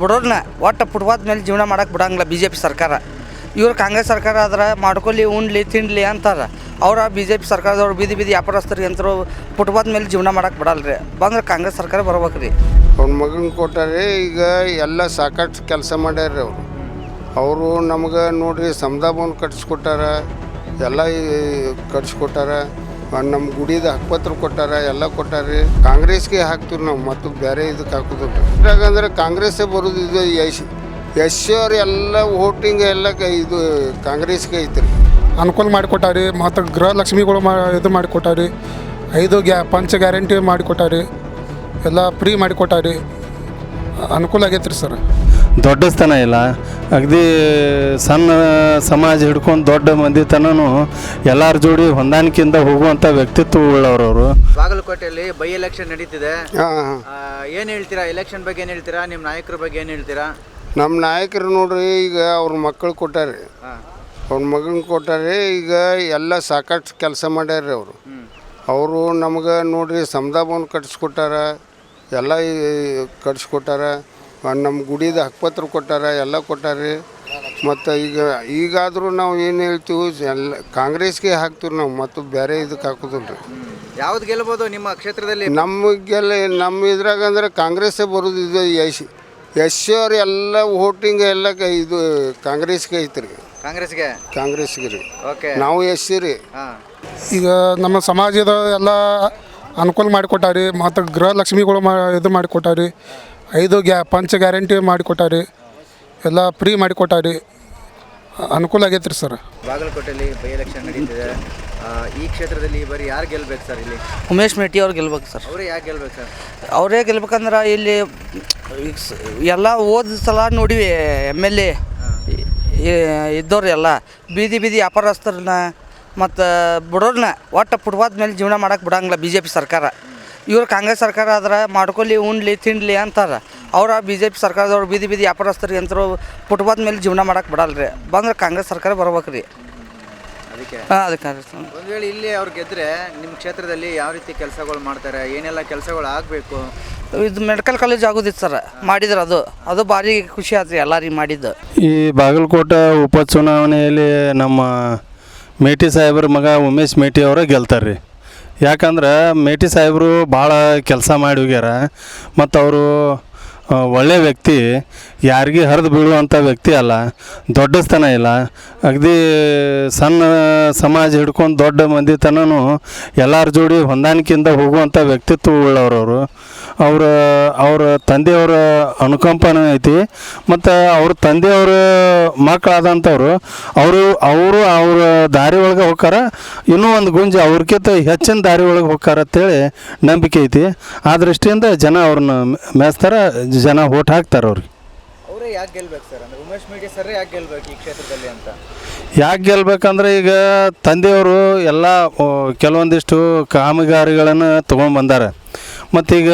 ಬಡವ್ರನ್ನ ಒಟ್ಟು ಫುಟ್ಪಾತ್ ಮೇಲೆ ಜೀವನ ಮಾಡಕ್ಕೆ ಬಿಡಂಗಿಲ್ಲ BJP ಸರ್ಕಾರ. ಇವ್ರು ಕಾಂಗ್ರೆಸ್ ಸರ್ಕಾರ ಆದ್ರೆ ಮಾಡ್ಕೊಳ್ಳಿ ಉಣ್ಲಿ ತಿನ್ಲಿ ಅಂತಾರೆ. ಅವ್ರ BJP ಸರ್ಕಾರದವ್ರು ಬೀದಿ ವ್ಯಾಪಾರಸ್ಥರಿಗೆ ಅಂತರೂ ಫುಟ್ಪಾತ್ ಮೇಲೆ ಜೀವನ ಮಾಡಕ್ಕೆ ಬಿಡಲ್ರಿ. ಬಂದ್ರೆ ಕಾಂಗ್ರೆಸ್ ಸರ್ಕಾರ ಬರ್ಬೇಕು ರೀ. ಅವ್ನ ಮಗನ ಕೊಟ್ಟಾರೆ. ಈಗ ಎಲ್ಲ ಸಾಕಷ್ಟು ಕೆಲಸ ಮಾಡ್ಯಾರ ಅವರು ನಮ್ಗೆ ನೋಡ್ರಿ ಸಮುದಾಯವನ್ನು ಕಟ್ಸ್ಕೊಟ್ಟಾರ, ಎಲ್ಲ ಕಟ್ಸ್ಕೊಟ್ಟಾರ. ನಮ್ಮ ಗುಡಿದ ಹಕ್ಕುಪತ್ರ ಕೊಟ್ಟಾರ, ಎಲ್ಲ ಕೊಟ್ಟಾರೆ. ಕಾಂಗ್ರೆಸ್ಗೆ ಹಾಕ್ತೀವಿ ನಾವು, ಮತ್ತು ಬೇರೆ ಇದಕ್ಕೆ ಹಾಕೋದಿಲ್ಲ. ಯಾಕಂದ್ರೆ ಕಾಂಗ್ರೆಸ್ಸೇ ಬರೋದು. ಇದು ಯಶ್ ಅವ್ರು ಎಲ್ಲ ವೋಟಿಂಗ್ ಎಲ್ಲ ಇದು ಕಾಂಗ್ರೆಸ್ಗೆ ಐತ್ರಿ. ಅನುಕೂಲ ಮಾಡಿಕೊಟ್ಟಾರಿ. ಮತ್ತು ಗೃಹಲಕ್ಷ್ಮಿಗಳು ಇದು ಮಾಡಿಕೊಟ್ಟಾರಿ. 5 ಪಂಚ ಗ್ಯಾರಂಟಿ ಮಾಡಿಕೊಟ್ಟಾರಿ. ಎಲ್ಲ ಫ್ರೀ ಮಾಡಿಕೊಟ್ಟಾರಿ. ಅನುಕೂಲ ಆಗೈತೆ ರೀ ಸರ್. ದೊಡ್ಡ ಸ್ಥಾನ ಇಲ್ಲ, ಅಗದಿ ಸಣ್ಣ ಸಮಾಜ ಹಿಡ್ಕೊಂಡು ದೊಡ್ಡ ಮಂದಿ ತನೂ ಎಲ್ಲರ ಜೋಡಿ ಹೊಂದಾಣಿಕೆಯಿಂದ ಹೋಗುವಂಥ ವ್ಯಕ್ತಿತ್ವ ಉಳ್ಳವರು. ಬಾಗಲಕೋಟೆಯಲ್ಲಿ ಬೈ ಎಲೆಕ್ಷನ್ ನಡೀತಿದೆ. ಏನು ಹೇಳ್ತೀರಾ ಎಲೆಕ್ಷನ್ ಬಗ್ಗೆ? ಏನು ಹೇಳ್ತೀರಾ? ನಿಮ್ಮ ನಾಯಕರ ಬಗ್ಗೆ ಏನು ಹೇಳ್ತೀರಾ? ನಮ್ಮ ನಾಯಕರು ನೋಡ್ರಿ, ಈಗ ಅವ್ರ ಮಕ್ಕಳು ಕೊಟ್ಟಾರೆ, ಅವ್ರ ಮಗನ ಕೊಟ್ಟಾರೆ. ಈಗ ಎಲ್ಲ ಸಾಕಷ್ಟು ಕೆಲಸ ಮಾಡ್ಯಾರ ಅವರು ನಮ್ಗೆ ನೋಡ್ರಿ ಸಮುದಾಯವನ್ನು ಕಟ್ಸ್ಕೊಟ್ಟಾರ, ಎಲ್ಲ ಕಟ್ಸ್ಕೊಟ್ಟಾರ. ನಮ್ಮ ಗುಡಿದ ಹಕ್ಕುಪತ್ರ ಕೊಟ್ಟಾರ, ಎಲ್ಲ ಕೊಟ್ಟಾರೆ. ಮತ್ತು ಈಗಾದರೂ ನಾವು ಏನು ಹೇಳ್ತೀವಿ, ಎಲ್ಲ ಕಾಂಗ್ರೆಸ್ಗೆ ಹಾಕ್ತೀವಿ ನಾವು, ಮತ್ತು ಬೇರೆ ಇದಕ್ಕೆ ಹಾಕೋದಿಲ್ಲ ರೀ. ಯಾವ್ದು ಗೆಲ್ಬೋದು ನಿಮ್ಮ ಕ್ಷೇತ್ರದಲ್ಲಿ? ನಮ್ಮ ಇದ್ರಾಗ ಅಂದ್ರೆ ಕಾಂಗ್ರೆಸ್ಸೇ ಬರೋದು. ಇದು ಯಶ್ ಅವ್ರು ಎಲ್ಲ ವೋಟಿಂಗ್ ಎಲ್ಲ ಇದು ಕಾಂಗ್ರೆಸ್ಗೆ ಐತ್ರಿ. ಕಾಂಗ್ರೆಸ್ಗೆ ರೀ. ಓಕೆ, ನಾವು ಯಶ್ ರೀ. ಈಗ ನಮ್ಮ ಸಮಾಜದ ಎಲ್ಲ ಅನುಕೂಲ ಮಾಡಿಕೊಟ್ಟಾರಿ. ಮತ್ತು ಗೃಹಲಕ್ಷ್ಮಿಗಳು ಇದು ಮಾಡಿಕೊಟ್ಟಾರಿ. 5 ಪಂಚ ಗ್ಯಾರಂಟಿ ಮಾಡಿಕೊಟ್ಟಾರಿ. ಎಲ್ಲ ಫ್ರೀ ಮಾಡಿಕೊಟ್ಟಾರಿ. ಅನುಕೂಲ ಆಗೈತೆ ರೀ ಸರ್. ಬಾಗಲಕೋಟೆಯಲ್ಲಿ ಬೈ ಎಲೆಕ್ಷನ್ ನಡೀತಿದೆ. ಈ ಕ್ಷೇತ್ರದಲ್ಲಿ ಬರೀ ಯಾರು ಗೆಲ್ಬೇಕು ಸರ್? ಇಲ್ಲಿ ಉಮೇಶ್ ಮೇಟಿ ಅವ್ರು ಗೆಲ್ಬೇಕು ಸರ್. ಅವರೇ ಯಾಕೆ ಗೆಲ್ಬೇಕು ಸರ್? ಅವರೇ ಗೆಲ್ಬೇಕಂದ್ರೆ ಇಲ್ಲಿ ಎಲ್ಲ ಹೋದ ಸಲ ನೋಡಿವಿ MLA ಇದ್ದವ್ರು ಎಲ್ಲ ಬೀದಿ ವ್ಯಾಪಾರಸ್ಥರನ್ನ ಮತ್ತು ಬಡವ್ರನ್ನ ಒಟ್ಟು ಫುಟ್ಪಾತ್ ಮೇಲೆ ಜೀವನ ಮಾಡಕ್ಕೆ ಬಿಡಂಗಿಲ್ಲ BJP ಸರ್ಕಾರ. ಇವ್ರು ಕಾಂಗ್ರೆಸ್ ಸರ್ಕಾರ ಆದ್ರೆ ಮಾಡ್ಕೊಳ್ಳಿ ಉಣ್ಲಿ ತಿನ್ಲಿ ಅಂತಾರೆ. ಅವ್ರ BJP ಸರ್ಕಾರದವ್ರು ಬೀದಿ ವ್ಯಾಪಾರಸ್ಥರಿಗೆ ಅಂತರೂ ಫುಟ್ಪಾತ್ ಮೇಲೆ ಜೀವನ ಮಾಡಕ್ಕೆ ಬಿಡಲ್ರಿ. ಬಂದ್ರೆ ಕಾಂಗ್ರೆಸ್ ಸರ್ಕಾರ ಬರ್ಬೇಕು ರೀ. ಅದಕ್ಕೆ ಒಂದು ವೇಳೆ ಇಲ್ಲಿ ಅವ್ರು ಗೆದ್ದರೆ ನಿಮ್ಮ ಕ್ಷೇತ್ರದಲ್ಲಿ ಯಾವ ರೀತಿ ಕೆಲಸಗಳು ಮಾಡ್ತಾರೆ? ಏನೆಲ್ಲ ಕೆಲಸಗಳು ಆಗಬೇಕು? ಇದು ಮೆಡಿಕಲ್ ಕಾಲೇಜ್ ಆಗೋದಿತ್ತು ಸರ್, ಮಾಡಿದ್ರೆ ಅದು ಭಾರಿ ಖುಷಿ ಆಯ್ತು ರೀ ಎಲ್ಲರಿಗೆ ಮಾಡಿದ್ದು. ಈ ಬಾಗಲಕೋಟೆ ಉಪಚುನಾವಣೆಯಲ್ಲಿ ನಮ್ಮ ಮೇಟಿ ಸಾಹೇಬ್ರ ಮಗ ಉಮೇಶ್ ಮೇಟಿ ಅವರೇ ಗೆಲ್ತಾರೆ ರೀ. ಯಾಕಂದ್ರೆ ಮೇಟಿ ಸಾಹೇಬರು ಭಾಳ ಕೆಲಸ ಮಾಡಿ ಹೋಗ್ಯಾರ. ಮತ್ತು ಅವರು ಒಳ್ಳೆಯ ವ್ಯಕ್ತಿ, ಯಾರಿಗೆ ಹರಿದು ಬೀಳುವಂಥ ವ್ಯಕ್ತಿ ಅಲ್ಲ. ದೊಡ್ಡ ಸ್ಥಾನ ಇಲ್ಲ, ಅಗದಿ ಸಣ್ಣ ಸಮಾಜ ಹಿಡ್ಕೊಂಡು ದೊಡ್ಡ ಮಂದಿ ತನೂ ಎಲ್ಲರ ಜೋಡಿ ಹೊಂದಾಣಿಕೆಯಿಂದ ಹೋಗುವಂಥ ವ್ಯಕ್ತಿತ್ವ ಉಳ್ಳವರು. ಅವ್ರ ತಂದೆಯವರ ಅನುಕಂಪನೂ ಐತಿ. ಮತ್ತು ಅವ್ರ ತಂದೆಯವ್ರ ಮಕ್ಕಳಾದಂಥವ್ರು ಅವ್ರ ದಾರಿ ಒಳಗೆ ಹೋಗ್ತಾರ. ಇನ್ನೂ ಒಂದು ಗುಂಜು ಅವ್ರಿಗಿಂತ ಹೆಚ್ಚಿನ ದಾರಿ ಒಳಗೆ ಹೋಗ್ತಾರ ಅಂತೇಳಿ ನಂಬಿಕೆ ಐತಿ. ಆ ದೃಷ್ಟಿಯಿಂದ ಜನ ಅವ್ರನ್ನ ಮೆಚ್ತಾರ, ಜನ ಓಟ್ ಹಾಕ್ತಾರೆ ಅವ್ರಿಗೆ. ಅವರೇ ಯಾಕೆ ಗೆಲ್ಬೇಕು ಸರ್? ಅಂದರೆ ಉಮೇಶ್ ಮೇಟಿ ಸರ್ ಯಾಕೆ ಗೆಲ್ಬೇಕು ಈ ಕ್ಷೇತ್ರದಲ್ಲಿ ಅಂತ? ಯಾಕೆ ಗೆಲ್ಬೇಕಂದ್ರೆ ಈಗ ತಂದೆಯವರು ಎಲ್ಲ ಕೆಲವೊಂದಿಷ್ಟು ಕಾಮಗಾರಿಗಳನ್ನು ತೊಗೊಂಡ್ಬಂದಾರೆ. ಮತ್ತೀಗ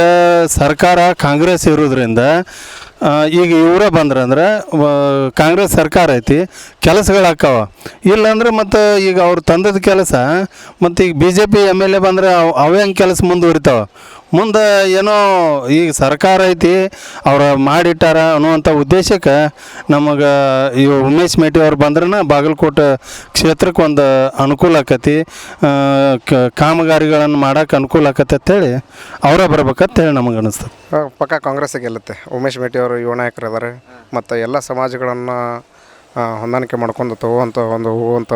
ಸರ್ಕಾರ ಕಾಂಗ್ರೆಸ್ ಇರೋದ್ರಿಂದ ಈಗ ಇವರೇ ಬಂದ್ರಂದ್ರೆ ಕಾಂಗ್ರೆಸ್ ಸರ್ಕಾರ ಐತಿ, ಕೆಲಸಗಳಾಕ್ಕವ. ಇಲ್ಲಾಂದ್ರೆ ಮತ್ತು ಈಗ ಅವ್ರು ತಂದದ ಕೆಲಸ ಮತ್ತು ಈಗ BJP MLA ಬಂದರೆ ಅವೇ ಹಂಗೆ ಕೆಲಸ ಮುಂದುವರಿತಾವ. ಮುಂದೆ ಏನೋ ಈಗ ಸರ್ಕಾರ ಐತಿ ಅವ್ರು ಮಾಡಿಟ್ಟಾರ ಅನ್ನುವಂಥ ಉದ್ದೇಶಕ್ಕೆ ನಮಗೆ ಈ ಉಮೇಶ್ ಮೇಟಿ ಅವ್ರು ಬಂದ್ರೆ ಬಾಗಲಕೋಟೆ ಕ್ಷೇತ್ರಕ್ಕೆ ಒಂದು ಅನುಕೂಲ ಆಕತಿ, ಕಾಮಗಾರಿಗಳನ್ನು ಮಾಡೋಕೆ ಅನುಕೂಲ ಆಕತಿ ಅಂತೇಳಿ ಅವರೇ ಬರ್ಬೇಕಂತೇಳಿ ನಮಗೆ ಅನ್ನಿಸ್ತದೆ. ಪಕ್ಕ ಕಾಂಗ್ರೆಸ್ಸೇ ಗೆಲ್ಲುತ್ತೆ. ಉಮೇಶ್ ಮೇಟಿ ಅವರು ಯುವ ನಾಯಕರು ಇದ್ದಾರೆ. ಮತ್ತು ಎಲ್ಲ ಸಮಾಜಗಳನ್ನು ಹೊಂದಾಣಿಕೆ ಮಾಡ್ಕೊಂಡು ಹೋಗುವಂಥ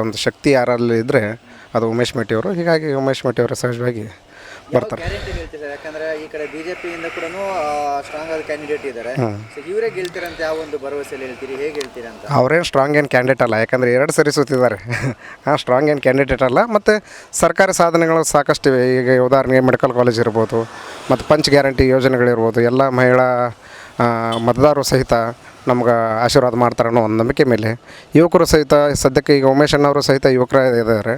ಒಂದು ಶಕ್ತಿ ಯಾರಲ್ಲಿ ಇದ್ದರೆ ಅದು ಉಮೇಶ್ ಮೇಟಿ ಅವರು. ಹೀಗಾಗಿ ಉಮೇಶ್ ಮೇಟಿ ಅವರು ಸಹಜವಾಗಿ ಬರ್ತಾರೆ. ಯಾಕಂದರೆ ಈ ಕಡೆ BJPಯಿಂದ ಕೂಡ ಸ್ಟ್ರಾಂಗ್ ಆದ ಕ್ಯಾಂಡಿಡೇಟ್ ಇದ್ದಾರೆ. ಇವರೇ ಗೆಲ್ತೀರಂತ ಯಾವ ಒಂದು ಭರವಸೆಯಲ್ಲಿ ಹೇಳ್ತೀರಿ? ಹೇಗೆ ಹೇಳ್ತೀರಾ ಅಂತ? ಅವರೇನು ಸ್ಟ್ರಾಂಗ್ ಏನು ಕ್ಯಾಂಡಿಡೇಟ್ ಅಲ್ಲ, ಯಾಕಂದರೆ 2 ಸರಿ ಸೋತಿದ್ದಾರೆ. ಸ್ಟ್ರಾಂಗ್ ಏನು ಕ್ಯಾಂಡಿಡೇಟ್ ಅಲ್ಲ. ಮತ್ತು ಸರ್ಕಾರಿ ಸಾಧನೆಗಳು ಸಾಕಷ್ಟಿವೆ. ಈಗ ಉದಾಹರಣೆಗೆ ಮೆಡಿಕಲ್ ಕಾಲೇಜ್ ಇರ್ಬೋದು, ಮತ್ತು ಪಂಚ್ ಗ್ಯಾರಂಟಿ ಯೋಜನೆಗಳಿರ್ಬೋದು, ಎಲ್ಲ ಮಹಿಳಾ ಮತದಾರರು ಸಹಿತ ನಮ್ಗೆ ಆಶೀರ್ವಾದ ಮಾಡ್ತಾರೆ ಅನ್ನೋ ಒಂದು ನಂಬಿಕೆ ಮೇಲೆ ಯುವಕರು ಸಹಿತ ಸದ್ಯಕ್ಕೆ ಈಗ ಉಮೇಶ್ ಅಣ್ಣವರು ಸಹಿತ ಯುವಕರು ಇದ್ದಾರೆ.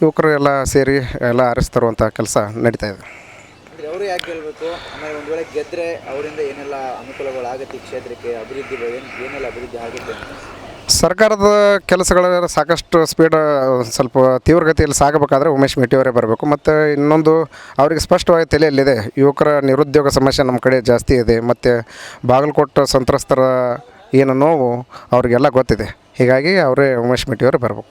ಯುವಕರು ಎಲ್ಲ ಸೇರಿ ಎಲ್ಲ ಆರಿಸ್ತರುವಂಥ ಕೆಲಸ ನಡೀತಾ ಇದೆ. ಅವರು ಯಾಕೆ ಗೆಲ್ಲಬೇಕು? ಆಮೇಲೆ ಒಂದು ವೇಳೆ ಗೆದ್ದರೆ ಅವರಿಂದ ಏನೆಲ್ಲ ಅನುಕೂಲಗಳಾಗುತ್ತೆ ಈ ಕ್ಷೇತ್ರಕ್ಕೆ? ಅಭಿವೃದ್ಧಿ ಏನೆಲ್ಲ ಅಭಿವೃದ್ಧಿ ಆಗುತ್ತೆ ಅಂತ ಸರ್ಕಾರದ ಕೆಲಸಗಳ ಸಾಕಷ್ಟು ಸ್ಪೀಡ್ ಸ್ವಲ್ಪ ತೀವ್ರಗತಿಯಲ್ಲಿ ಸಾಗಬೇಕಾದ್ರೆ ಉಮೇಶ್ ಮೇಟಿಯವರೇ ಬರಬೇಕು. ಮತ್ತು ಇನ್ನೊಂದು ಅವರಿಗೆ ಸ್ಪಷ್ಟವಾಗಿ ತಲೆಯಲ್ಲಿದೆ, ಯುವಕರ ನಿರುದ್ಯೋಗ ಸಮಸ್ಯೆ ನಮ್ಮ ಕಡೆ ಜಾಸ್ತಿ ಇದೆ, ಮತ್ತು ಬಾಗಲಕೋಟೆ ಸಂತ್ರಸ್ತರ ಏನು ನೋವು ಅವರಿಗೆಲ್ಲ ಗೊತ್ತಿದೆ. ಹೀಗಾಗಿ ಅವರೇ ಉಮೇಶ್ ಮೇಟಿಯವರೇ ಬರಬೇಕು.